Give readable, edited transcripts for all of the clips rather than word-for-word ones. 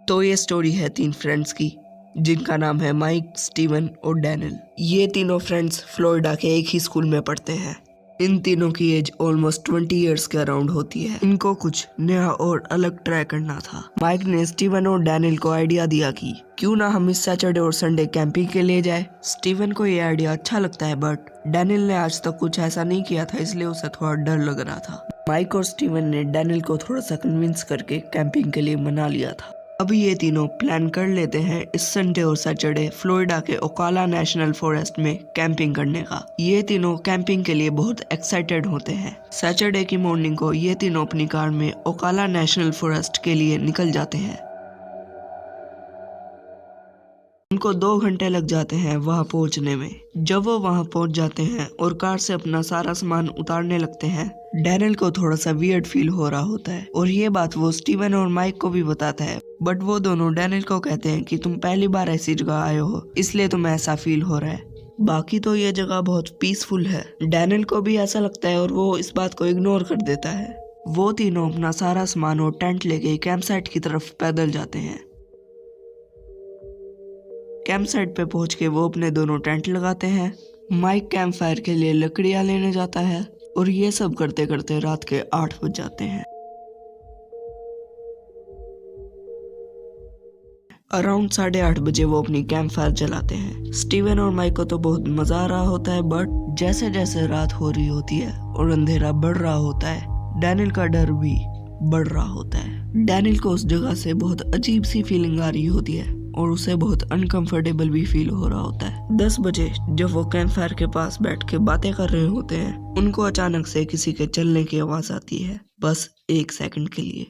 तो ये स्टोरी है 3 फ्रेंड्स की जिनका नाम है माइक, स्टीवन और डैनियल। ये तीनों फ्रेंड्स फ्लोरिडा के एक ही स्कूल में पढ़ते हैं। इन तीनों की एज ऑलमोस्ट 20 इयर्स के अराउंड होती है। इनको कुछ नया और अलग ट्राई करना था। माइक ने स्टीवन और डैनियल को आइडिया दिया कि क्यों ना हम इस सैटरडे और संडे कैंपिंग के लिए जाए। स्टीवन को ये आइडिया अच्छा लगता है, बट डैनियल ने आज तक कुछ ऐसा नहीं किया था, इसलिए उसे थोड़ा डर लग रहा था। माइक और स्टीवन ने डैनियल को थोड़ा सा कन्विंस करके कैंपिंग के लिए मना लिया था। अभी ये तीनों प्लान कर लेते हैं इस संडे और सैटरडे फ्लोरिडा के ओकाला नेशनल फॉरेस्ट में कैंपिंग करने का। ये तीनों कैंपिंग के लिए बहुत एक्साइटेड होते हैं। सैटरडे की मॉर्निंग को ये तीनों अपनी कार में ओकाला नेशनल फॉरेस्ट के लिए निकल जाते हैं। उनको 2 घंटे लग जाते हैं वहां पहुंचने में। जब वो वहां पहुंच जाते हैं और कार से अपना सारा सामान उतारने लगते हैं, डैनियल को थोड़ा सा वियर्ड फील हो रहा होता है और ये बात वो स्टीवन और माइक को भी बताता है। बट वो दोनों डैनियल को कहते हैं कि तुम पहली बार ऐसी जगह आए हो, इसलिए तुम्हें ऐसा फील हो रहा है। बाकी तो ये जगह बहुत पीसफुल है। डैनियल को भी ऐसा लगता है और वो इस बात को इग्नोर कर देता है। वो तीनों अपना सारा सामान और टेंट लेके कैंप साइट की तरफ पैदल जाते हैं। कैंप साइट पे पहुंच के वो अपने दोनों टेंट लगाते हैं। माइक कैंप फायर के लिए लकड़ियां लेने जाता है और ये सब करते करते रात के 8 बज जाते हैं। अराउंड 8:30 बजे वो अपनी कैंप फायर जलाते हैं। स्टीवन और माइक को तो बहुत मजा आ रहा होता है, बट जैसे जैसे रात हो रही होती है और अंधेरा बढ़ रहा होता है, डैनियल का डर भी बढ़ रहा होता है। डैनियल को उस जगह से बहुत अजीब सी फीलिंग आ रही होती है और उसे बहुत अनकंफर्टेबल भी फील हो रहा होता है। 10 बजे जब वो कैंप फायर के पास बैठ के बातें कर रहे होते हैं, उनको अचानक से किसी के चलने की आवाज आती है, बस 1 सेकंड के लिए।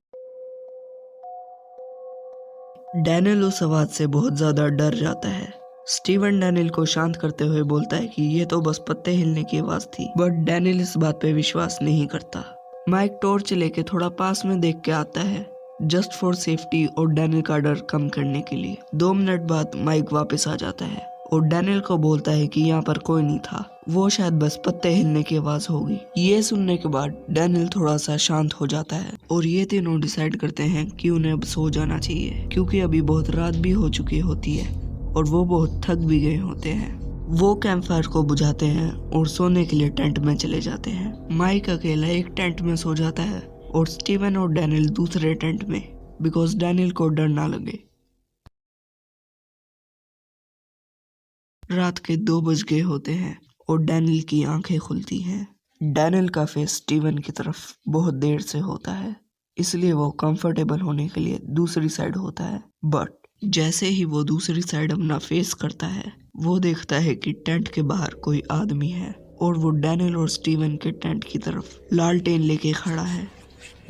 डैनियल उस आवाज से बहुत ज्यादा डर जाता है। स्टीवन डैनियल को शांत करते हुए बोलता है कि ये तो बस पत्ते हिलने की आवाज थी, बट डैनियल इस बात पे विश्वास नहीं करता। माइक टॉर्च लेके थोड़ा पास में देख के आता है, जस्ट फॉर सेफ्टी और डैनियल का डर कम करने के लिए। 2 मिनट बाद माइक वापस आ जाता है और डैनियल को बोलता है कि यहाँ पर कोई नहीं था, वो शायद बस पत्ते हिलने की आवाज होगी। ये सुनने के बाद डैनियल थोड़ा सा शांत हो जाता है और ये तीनों डिसाइड करते हैं कि उन्हें अब सो जाना चाहिए, क्योंकि अभी बहुत रात भी हो चुकी होती है और वो बहुत थक भी गए होते हैं। वो कैंप फायर को बुझाते हैं और सोने के लिए टेंट में चले जाते हैं। माइक अकेला एक टेंट में सो जाता है और स्टीवन और डैनियल दूसरे टेंट में, बिकॉज डैनियल को डर ना लगे। रात के 2 बज गए होते हैं और डैनियल की आंखें खुलती हैं। डैनियल का फेस स्टीवन की तरफ बहुत देर से होता है, इसलिए वो कंफर्टेबल होने के लिए दूसरी साइड होता है। बट जैसे ही वो दूसरी साइड अपना फेस करता है, वो देखता है कि टेंट के बाहर कोई आदमी है और वो डैनियल और स्टीवन के टेंट की तरफ लालटेन लेके खड़ा है।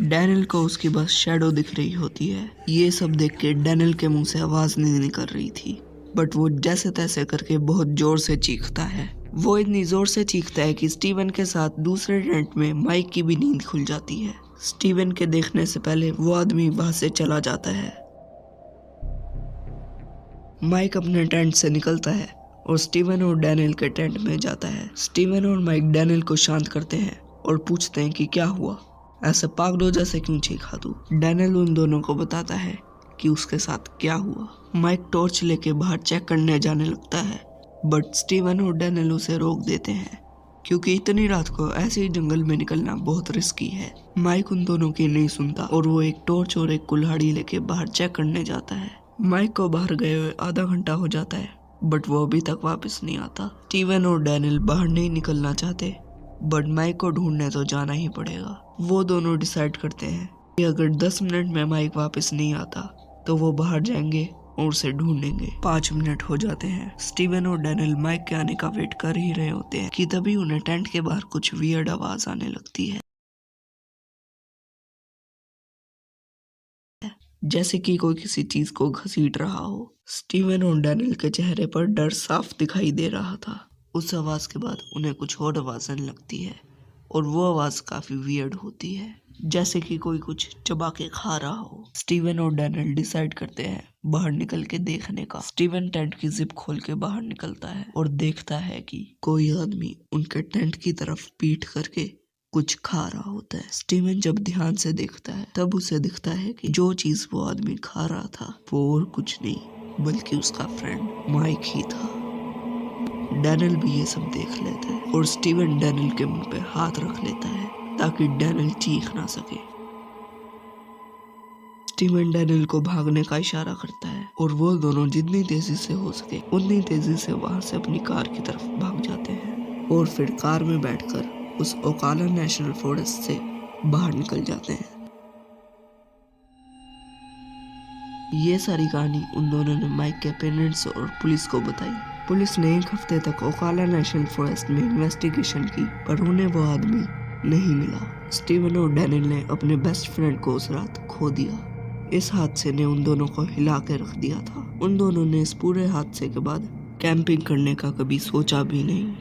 डैनियल को उसकी बस शैडो दिख रही होती है। ये सब देख के डैनियल के मुंह से आवाज नहीं निकल रही थी, बट वो जैसे तैसे करके बहुत जोर से चीखता है। वो इतनी जोर से चीखता है कि स्टीवन के साथ दूसरे टेंट में माइक की भी नींद खुल जाती है। स्टीवन के देखने से पहले वो आदमी वहां से चला जाता है। माइक अपने टेंट से निकलता है और स्टीवन और डैनियल के टेंट में जाता है। स्टीवन और माइक डैनियल को शांत करते हैं और पूछते हैं कि क्या हुआ, ऐसे पागलों जैसे क्यों चीखा तू। डैनियल उन दोनों को बताता है कि उसके साथ क्या हुआ। माइक टॉर्च लेके बाहर चेक करने जाने लगता है, बट स्टीवन और डैनियल उसे रोक देते हैं, क्योंकि इतनी रात को ऐसे ही जंगल में निकलना बहुत रिस्की है। माइक उन दोनों की नहीं सुनता और वो एक टॉर्च और एक कुल्हाड़ी लेके बाहर चेक करने जाता है। माइक को बाहर गए हुए आधा घंटा हो जाता है, बट वो अभी तक वापस नहीं आता। स्टीवन और डैनियल बाहर नहीं निकलना चाहते, बट माइक को ढूंढने तो जाना ही पड़ेगा। वो दोनों डिसाइड करते हैं कि अगर 10 मिनट में माइक वापस नहीं आता तो वो बाहर जाएंगे और उसे ढूंढेंगे। 5 मिनट हो जाते हैं। स्टीवन और डैनियल माइक के आने का वेट कर ही रहे होते हैं कि तभी उन्हें टेंट के बाहर कुछ वियर्ड आवाज आने लगती है, जैसे कि कोई किसी चीज को घसीट रहा हो। स्टीवन और डैनियल के चेहरे पर डर साफ दिखाई दे रहा था। उस आवाज के बाद उन्हें कुछ और आवाज आने लगती है और वो आवाज काफी वियर्ड होती है, जैसे कि कोई कुछ चबा के खा रहा हो। स्टीवन और डैनियल डिसाइड करते हैं बाहर निकल के देखने का। स्टीवन टेंट की जिप खोल के बाहर निकलता है और देखता है कि कोई आदमी उनके टेंट की तरफ पीठ करके कुछ खा रहा होता है। स्टीवन जब ध्यान से देखता है तब उसे दिखता है कि जो चीज वो आदमी खा रहा था वो और कुछ नहीं बल्कि उसका फ्रेंड माइक ही था। डैनियल भी ये सब देख लेता है और स्टीवन डैनियल के मुंह पे हाथ रख लेता है ताकि डैनियल चीख ना सके। स्टीवन डैनियल को भागने का इशारा करता है और वो दोनों जितनी तेजी से हो सके उतनी तेजी से वहां से अपनी कार की तरफ भाग जाते हैं और फिर कार में बैठकर उस ओकाला नेशनल फॉरेस्ट से बाहर निकल जाते हैं। ये सारी कहानी उन दोनों ने माइक के पेरेंट्स और पुलिस को बताई। पुलिस ने 1 हफ्ते तक ओकाला नेशनल फॉरेस्ट में इन्वेस्टिगेशन की पर उन्हें वो आदमी नहीं मिला। स्टीवन और डैनियल ने अपने बेस्ट फ्रेंड को उस रात खो दिया। इस हादसे ने उन दोनों को हिला के रख दिया था। उन दोनों ने इस पूरे हादसे के बाद कैंपिंग करने का कभी सोचा भी नहीं।